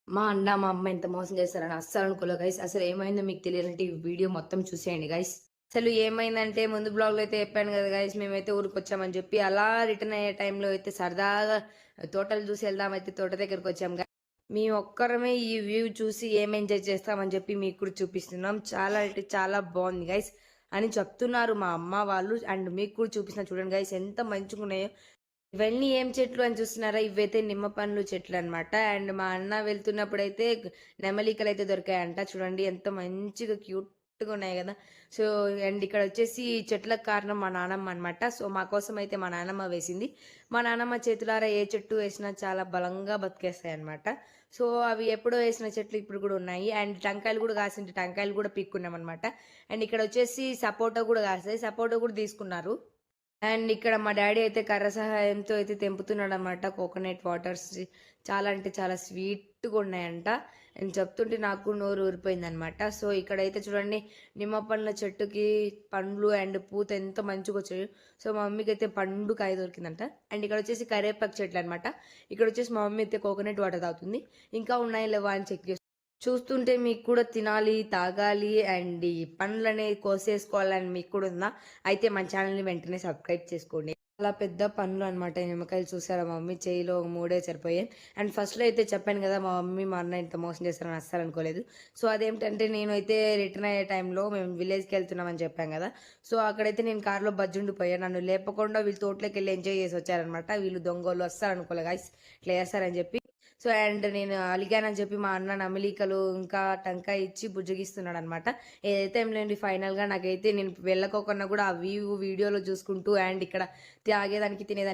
మా అన్న, మా అమ్మ ఎంత మోసం చేస్తారని అస్సలు అనుకోలే గైస్. అసలు ఏమైందో మీకు తెలియాలంటే ఈ వీడియో మొత్తం చూసేయండి గైస్. అసలు ఏమైందంటే ముందు బ్లాగ్‌లో అయితే చెప్పాను కదా గైస్. మేమైతే ఊరికొచ్చామని చెప్పి. అలా రిటర్న్ అయ్యే టైంలో అయితే సరదాగా తోటలు చూసి వెళ్దామైతే తోట దగ్గరకొచ్చాం మేము ఒక్కరమే ఈ వ్యూ చూసి ఏం ఎంజాయ్ చేస్తామని చెప్పి మీకు కూడా చూపిస్తున్నాం. చాలా అంటే చాలా బాగుంది గైస్ అని చెప్తున్నారు మా అమ్మ వాళ్ళు. అండ్ మీకు కూడా చూపిస్తున్నా చూడండి గైస్ ఎంత మంచిగున్నాయో. ఇవన్నీ ఏం చెట్లు అని చూస్తున్నారా? ఇవైతే నిమ్మ పండ్లు చెట్లనమాట. అండ్ మా అన్న వెళ్తున్నప్పుడైతే నెమలికలైతే దొరికాయంట. చూడండి ఎంత మంచిగా క్యూట్‌గా ఉన్నాయి గదా! సో, అండ్ ఇక్కడొచ్చేసి ఈ చెట్లకు కారణం మా నానమ్మ అనమాట. సో, మా కోసం అయితే మా నానమ్మ వేసింది. మా నానమ్మ చేతులారా ఏ చెట్టు వేసినా చాలా బలంగా బతికేస్తాయన్నమాట. సో, అవి ఎప్పుడో వేసిన చెట్లు ఇప్పుడు గూడా ఉన్నాయి. అండ్ టంకాయలు గూడా కాసింటే టంకాయలు గూడా పీక్కున్నామనమాట. అండ్ ఇక్కడొచ్చేసి సపోటా గూడా కాస్తాయి. సపోటా గూడా తీసుకున్నారు. అండ్ ఇక్కడ మా డ్యాడీ అయితే కర్ర సహాయంతో అయితే తెంపుతున్నాడనమాట కోకోనట్ వాటర్స్. చాలా అంటే చాలా స్వీట్‌గా ఉన్నాయంట. అండ్ చెప్తుంటే నాకు నోరు ఊరిపోయిందనమాట. సో, ఇక్కడైతే చూడండి నిమ్మ పండ్ల చెట్టుకి పండ్లు అండ్ పూత ఎంత మంచిగొచ్చాయో. సో, మా మమ్మీకైతే పండు కాయ దొరికిందంట. అండ్ ఇక్కడొచ్చేసి కరివేపాకు చెట్లనమాట. ఇక్కడొచ్చేసి మా మమ్మీ అయితే కోకోనట్ వాటర్ తాగుతుంది. ఇంకా ఉన్నాయో లేవా అని చెక్ చూస్తుంటే మీకు కూడా తినాలి, తాగాలి అండ్ ఈ పండ్లనేవి కోసేసుకోవాలని మీకు కూడా ఉందా? అయితే మన ఛానెల్‌ని వెంటనే సబ్స్క్రైబ్ చేసుకోండి. చాలా పెద్ద పండ్లు అనమాట. నిమ్మకాయలు చూసారా మా మమ్మీ చేయిలో మూడే సరిపోయాయి. అండ్ ఫస్ట్‌లో అయితే చెప్పాను కదా! మా మమ్మీ, మా అన్న ఇంత మోసం చేస్తారని అస్సలు అనుకోలేదు. సో, అదేంటంటే నేనైతే రిటర్న్ అయ్యే టైంలో మేము విలేజ్‌కెళ్తున్నామని చెప్పాం కదా! సో, అక్కడైతే నేను కార్‌లో బజ్జుండిపోయా. నన్ను లేపకుండా వీళ్ళు తోటలోకెళ్ళి ఎంజాయ్ చేసి వచ్చారనమాట. వీళ్ళు దొంగోళ్ళు అస్సలు అనుకోలే గైస్ ఇట్లా చేస్తారని చెప్పి. సో, అండ్ నేను అలిగానని చెప్పి మా అన్న నమిలీకలు, ఇంకా టంకాయ ఇచ్చి బుజ్జగిస్తున్నాడనమాట. ఏదైతే ఏం లేండి ఫైనల్‌గా నాకైతే నేను వెళ్ళకోకున్నా గూడా ఆ వీడియోలో చూసుకుంటూ అండ్ ఇక్కడ తాగేదానికి, తినేదానికి